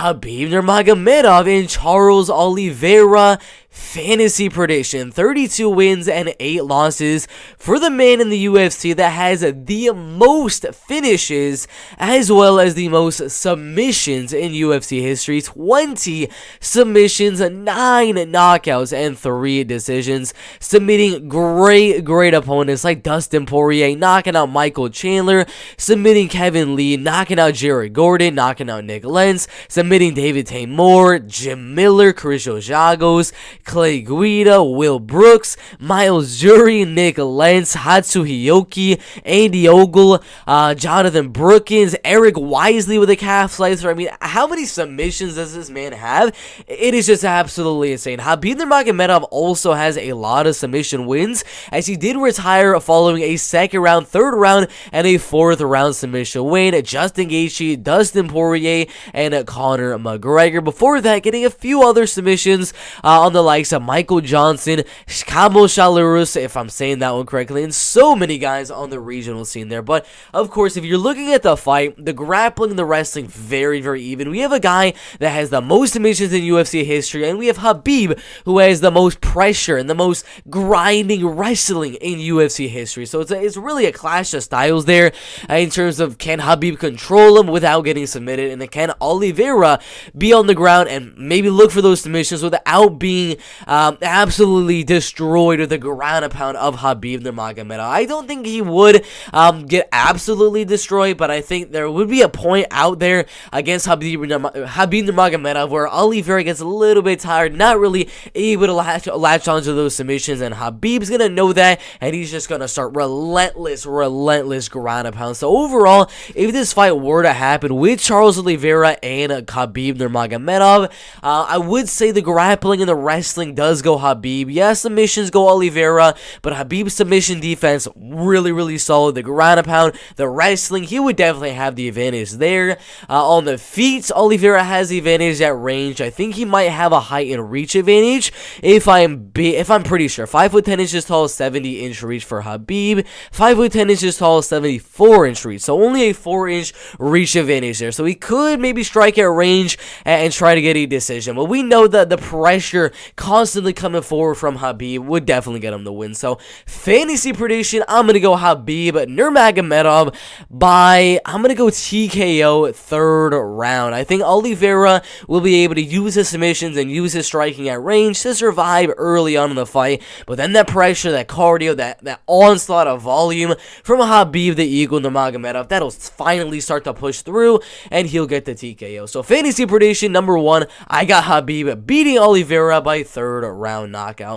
Khabib Nurmagomedov and Charles Oliveira. Fantasy prediction: 32 wins and 8 losses for the man in the UFC that has the most finishes as well as the most submissions in UFC history. 20 submissions, 9 knockouts, and 3 decisions, submitting great opponents like Dustin Poirier, knocking out Michael Chandler, submitting Kevin Lee, knocking out Jared Gordon, knocking out Nick Lentz, submitting David Tamor, Jim Miller, Chris Ojagos, Clay Guida, Will Brooks, Miles Jury, Nick Lentz, Hatsuhiyuki, Andy Ogle, Jonathan Brookins, Eric Wisely with a calf slicer. I mean, how many submissions does this man have? It is just absolutely insane. Khabib Nurmagomedov also has a lot of submission wins, as he did retire following a 2nd round, 3rd round, and a 4th round submission win. Justin Gaethje, Dustin Poirier, and Conor McGregor. Before that, getting a few other submissions on the likes of Michael Johnson, Kamo Shalarus, if I'm saying that one correctly, and so many guys on the regional scene there. But of course, if you're looking at the fight, the grappling, the wrestling, very even. We have a guy that has the most submissions in UFC history, and we have Khabib, who has the most pressure and the most grinding wrestling in UFC history. So it's really a clash of styles there in terms of, can Khabib control him without getting submitted, and can Oliveira be on the ground and maybe look for those submissions without being absolutely destroyed with the ground and pound of Khabib Nurmagomedov. I don't think he would get absolutely destroyed, but I think there would be a point out there against Khabib Nurmagomedov where Oliveira gets a little bit tired, not really able to latch onto those submissions, and Khabib's gonna know that, and he's just gonna start relentless ground and pound. So overall, if this fight were to happen with Charles Oliveira and Khabib Nurmagomedov, I would say the grappling and the wrestling does go Khabib. Yes, submissions go Oliveira, but Khabib's submission defense really solid. The ground and pound, the wrestling, he would definitely have the advantage there. On the feet, Oliveira has the advantage at range. I think he might have a height and reach advantage. If I'm pretty sure, 5'10" inches tall, 70-inch reach for Khabib. 5'10" inches tall, 74-inch reach. So only a 4-inch reach advantage there. So he could maybe strike at range and try to get a decision. But we know that the pressure constantly coming forward from Khabib would definitely get him the win. So fantasy prediction, I'm going to go Khabib Nurmagomedov by, I'm going to go TKO 3rd round. I think Oliveira will be able to use his submissions and use his striking at range to survive early on in the fight, but then that pressure, that cardio, that onslaught of volume from Khabib the Eagle Nurmagomedov, that'll finally start to push through, and he'll get the TKO. So fantasy prediction number 1, I got Khabib beating Oliveira by 3rd round knockout.